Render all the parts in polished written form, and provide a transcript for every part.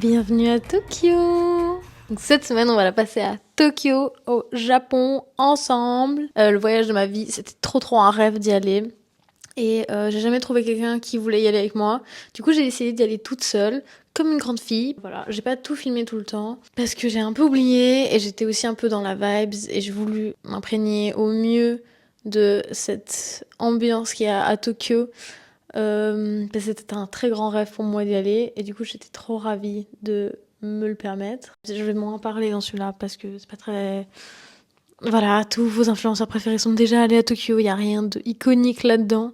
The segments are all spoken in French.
Bienvenue à Tokyo. Donc cette semaine, on va la passer à Tokyo, au Japon, ensemble. Le voyage de ma vie, c'était trop un rêve d'y aller. Et j'ai jamais trouvé quelqu'un qui voulait y aller avec moi. Du coup, j'ai essayé d'y aller toute seule, comme une grande fille. Voilà, j'ai pas tout filmé tout le temps, parce que j'ai un peu oublié, et j'étais aussi un peu dans la vibes, et j'ai voulu m'imprégner au mieux de cette ambiance qu'il y a à Tokyo. Parce que c'était un très grand rêve pour moi d'y aller, et du coup, j'étais trop ravie de me le permettre. Je vais moins en parler dans celui-là, parce que c'est pas très... Voilà, tous vos influenceurs préférés sont déjà allés à Tokyo, il y a rien de iconique là-dedans.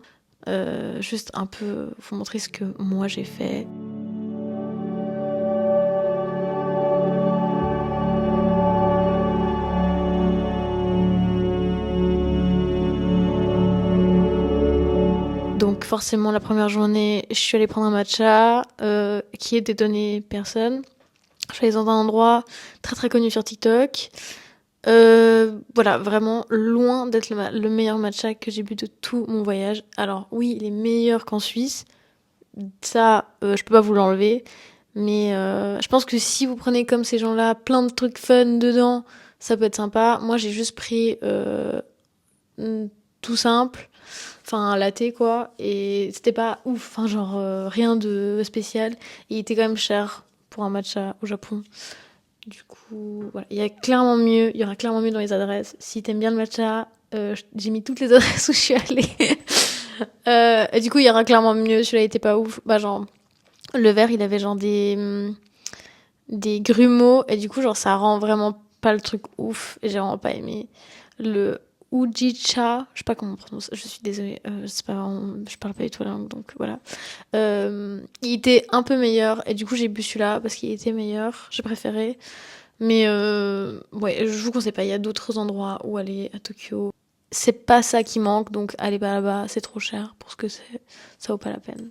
Juste un peu vous montrer ce que moi j'ai fait. Donc forcément la première journée, je suis allée prendre un matcha qui était donné personne. Je suis allée dans un endroit très connu sur TikTok. Voilà, vraiment loin d'être le meilleur matcha que j'ai bu de tout mon voyage. Alors oui, il est meilleur qu'en Suisse. Ça, je peux pas vous l'enlever. Mais je pense que si vous prenez comme ces gens-là plein de trucs fun dedans, ça peut être sympa. Moi, j'ai juste pris tout simple, enfin un latte quoi, et c'était pas ouf, enfin genre rien de spécial. Et il était quand même cher pour un matcha au Japon. Du coup, voilà, il y aura clairement mieux dans les adresses. Si t'aimes bien le matcha, j'ai mis toutes les adresses où je suis allée. Et du coup, il y aura clairement mieux. Celui-là était pas ouf. Bah genre le verre, il avait genre des grumeaux, et du coup, genre, ça rend vraiment pas le truc ouf, et j'ai vraiment pas aimé. Le Ujicha, je sais pas comment on prononce, je suis désolée, je parle pas du tout la langue, donc voilà. Il était un peu meilleur, et du coup, j'ai bu celui-là parce qu'il était meilleur, j'ai préféré. Mais ouais, je vous conseille pas, il y a d'autres endroits où aller à Tokyo. C'est pas ça qui manque, donc allez pas là-bas, c'est trop cher pour ce que c'est, ça vaut pas la peine.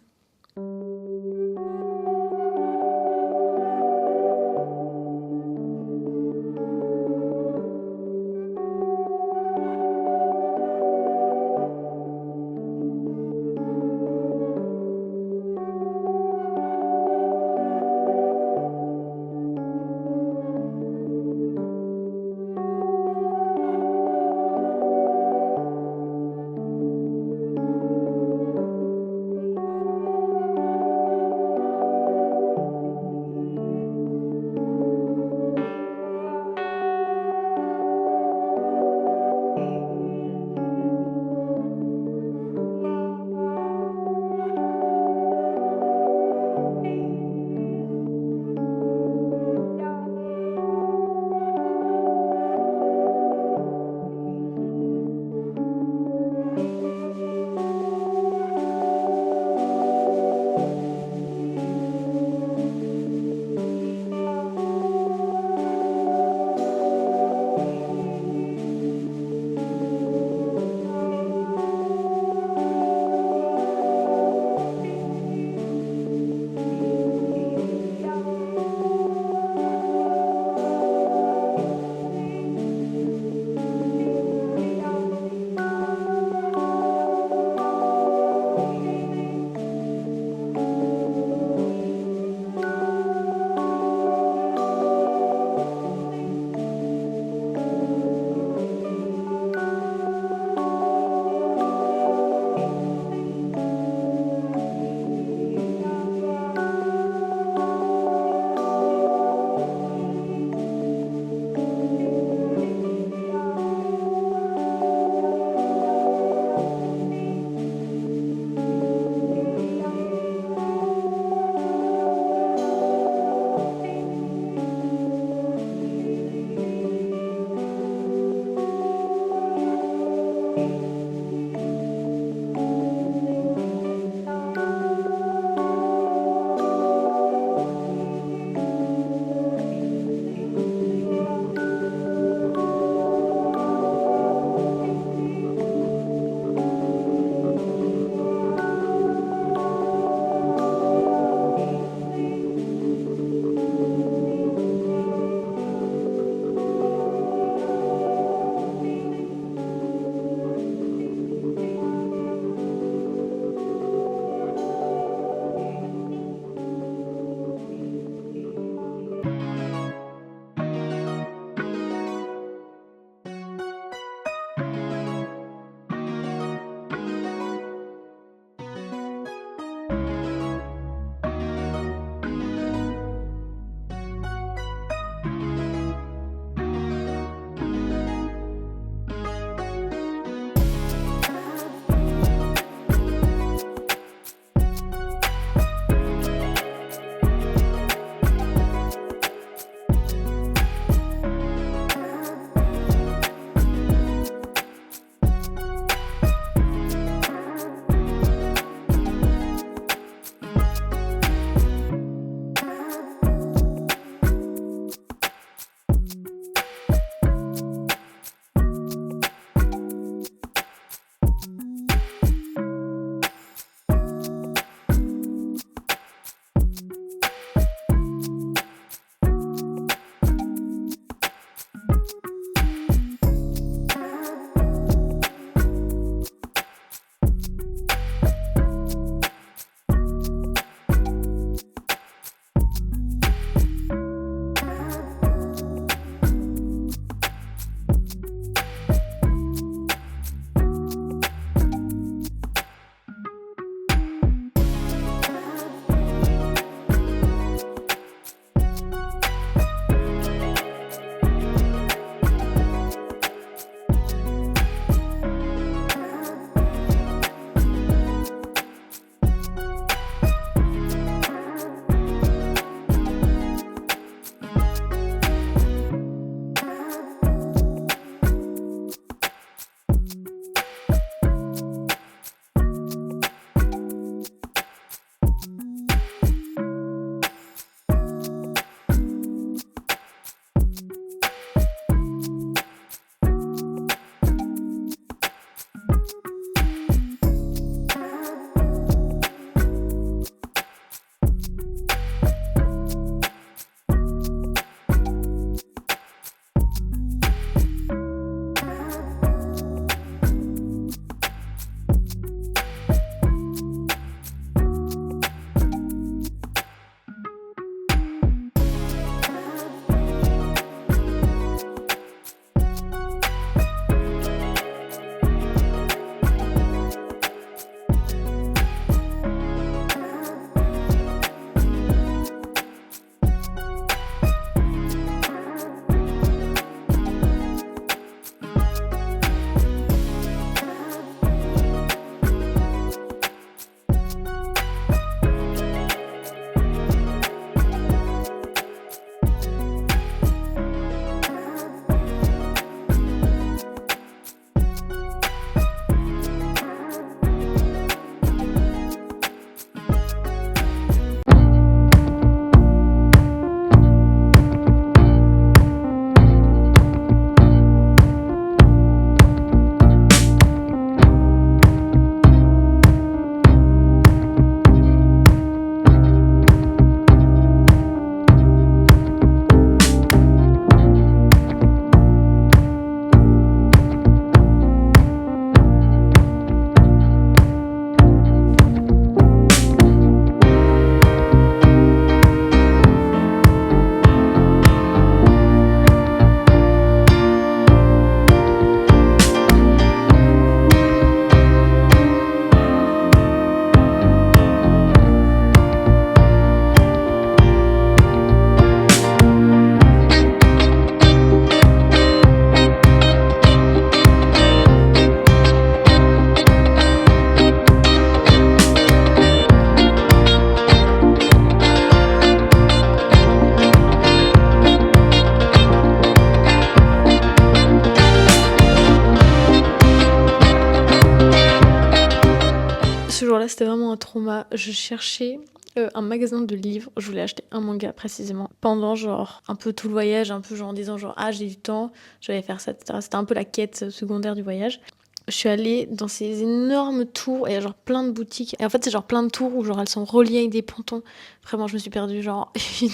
Ce jour-là, c'était vraiment un trauma. Je cherchais un magasin de livres. Je voulais acheter un manga précisément. Pendant genre un peu tout le voyage, un peu genre en disant genre ah j'ai du temps, je vais faire ça, etc. C'était un peu la quête secondaire du voyage. Je suis allée dans ces énormes tours et il y a genre plein de boutiques. Et en fait, c'est genre plein de tours où genre elles sont reliées avec des pontons. Vraiment, je me suis perdue genre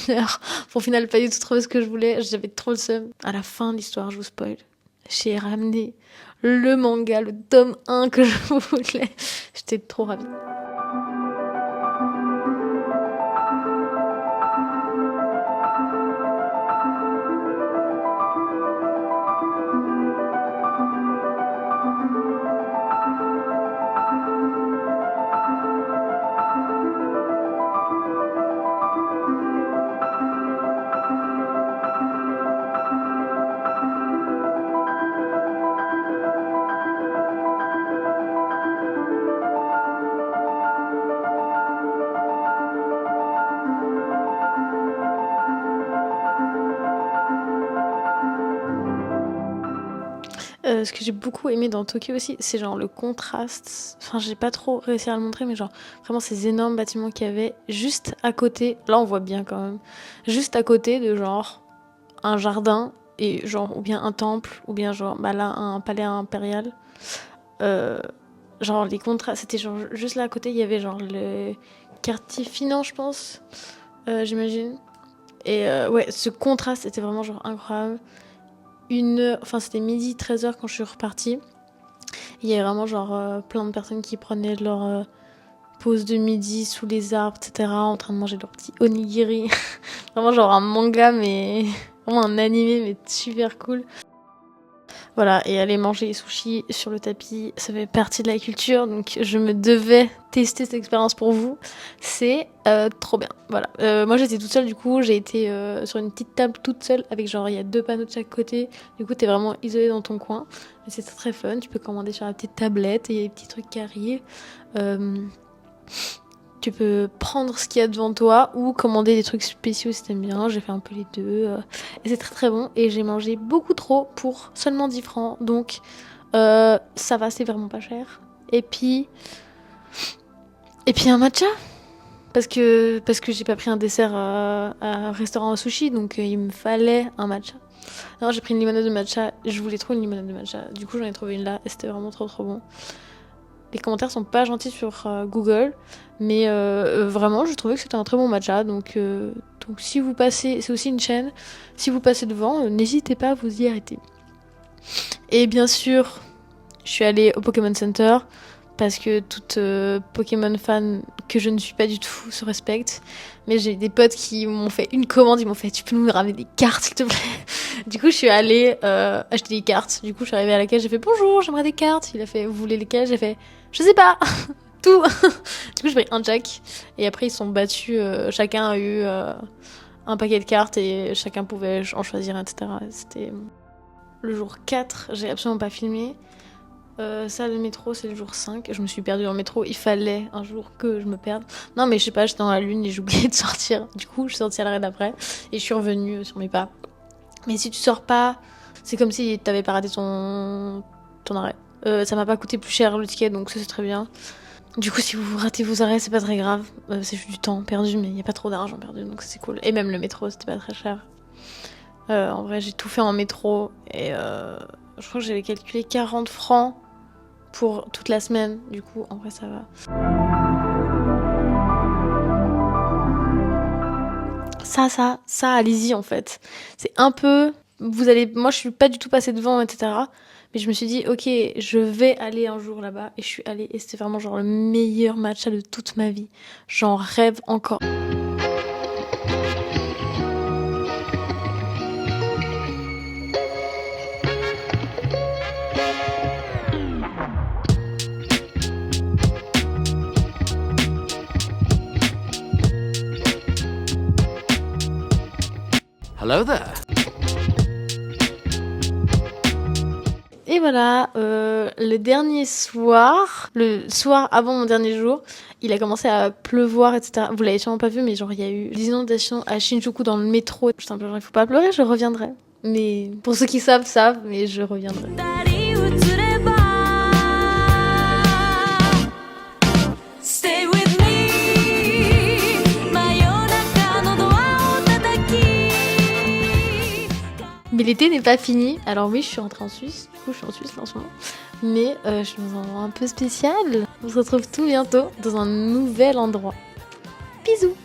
1 heure pour au final pas du tout trouver ce que je voulais. J'avais trop le seum. À la fin de l'histoire, je vous spoil, j'ai ramené le manga, le tome 1 que je voulais. J'étais trop ravie. Ce que j'ai beaucoup aimé dans Tokyo aussi, c'est genre le contraste. Enfin, j'ai pas trop réussi à le montrer, mais genre vraiment ces énormes bâtiments qu'il y avait juste à côté. Là, on voit bien quand même. Juste à côté de genre un jardin et genre ou bien un temple ou bien genre bah là un palais impérial. Euh, genre les contrastes, c'était genre juste là à côté, il y avait genre le quartier finant, je pense, j'imagine. Et ouais, ce contraste était vraiment genre incroyable. Enfin c'était midi 13h quand je suis repartie. Il y avait vraiment genre plein de personnes qui prenaient leur pause de midi sous les arbres, etc. en train de manger leur petit onigiri. Vraiment genre un manga mais vraiment un animé mais super cool. Voilà, et aller manger les sushis sur le tapis, ça fait partie de la culture, donc je me devais tester cette expérience pour vous. C'est trop bien. Voilà. Moi j'étais toute seule, du coup, j'ai été sur une petite table toute seule, avec genre il y a 2 panneaux de chaque côté. Du coup, t'es vraiment isolé dans ton coin. Mais c'est très fun, tu peux commander sur la petite tablette, et il y a des petits trucs qui arrivent. Tu peux prendre ce qu'il y a devant toi ou commander des trucs spéciaux si t'aimes bien. J'ai fait un peu les deux. Et c'est très très bon. Et j'ai mangé beaucoup trop pour seulement 10 francs. Donc ça va, c'est vraiment pas cher. Et puis un matcha. Parce que j'ai pas pris un dessert à un restaurant à sushi. Donc il me fallait un matcha. Alors j'ai pris une limonade de matcha. Je voulais trop une limonade de matcha. Du coup j'en ai trouvé une là. Et c'était vraiment trop trop bon. Les commentaires sont pas gentils sur Google, mais vraiment, je trouvais que c'était un très bon matcha. Donc si vous passez, c'est aussi une chaîne, si vous passez devant, n'hésitez pas à vous y arrêter. Et bien sûr, je suis allée au Pokémon Center, parce que toute Pokémon fan que je ne suis pas du tout se respecte. Mais j'ai des potes qui m'ont fait une commande, ils m'ont fait tu peux nous ramener des cartes s'il te plaît. Du coup je suis allée acheter des cartes. Du coup je suis arrivée à la caisse, j'ai fait bonjour, j'aimerais des cartes. Il a fait vous voulez lesquelles? J'ai fait je sais pas, tout. Du coup j'ai pris un jack et après ils sont battus, chacun a eu un paquet de cartes et chacun pouvait en choisir, etc. C'était le jour 4, j'ai absolument pas filmé. Ça, le métro, c'est le jour 5. Je me suis perdue dans le métro. Il fallait un jour que je me perde. Non, mais je sais pas, j'étais dans la lune et j'ai oublié de sortir. Du coup, je suis sortie à l'arrêt d'après et je suis revenue sur mes pas. Mais si tu sors pas, c'est comme si t'avais pas raté ton arrêt. Ça m'a pas coûté plus cher le ticket, donc ça c'est très bien. Du coup, si vous ratez vos arrêts, c'est pas très grave. C'est juste du temps perdu, mais il y a pas trop d'argent perdu, donc c'est cool. Et même le métro, c'était pas très cher. En vrai, j'ai tout fait en métro et je crois que j'avais calculé 40 francs pour toute la semaine. Du coup, en vrai, ça va. Ça, allez-y en fait. C'est un peu... Moi, je suis pas du tout passée devant, etc. Mais je me suis dit, ok, je vais aller un jour là-bas. Et je suis allée. Et c'était vraiment genre le meilleur matcha de toute ma vie. J'en rêve encore. Hello there. Et voilà, le dernier soir, le soir avant mon dernier jour, il a commencé à pleuvoir, etc. Vous l'avez sûrement pas vu, mais genre il y a eu des inondations à Shinjuku dans le métro. Putain, il faut pas pleurer, je reviendrai. Mais pour ceux qui savent, mais je reviendrai. Mais l'été n'est pas fini. Alors oui, je suis rentrée en Suisse. Du coup, je suis en Suisse là, en ce moment. Mais je suis dans un endroit un peu spécial. On se retrouve tout bientôt dans un nouvel endroit. Bisous!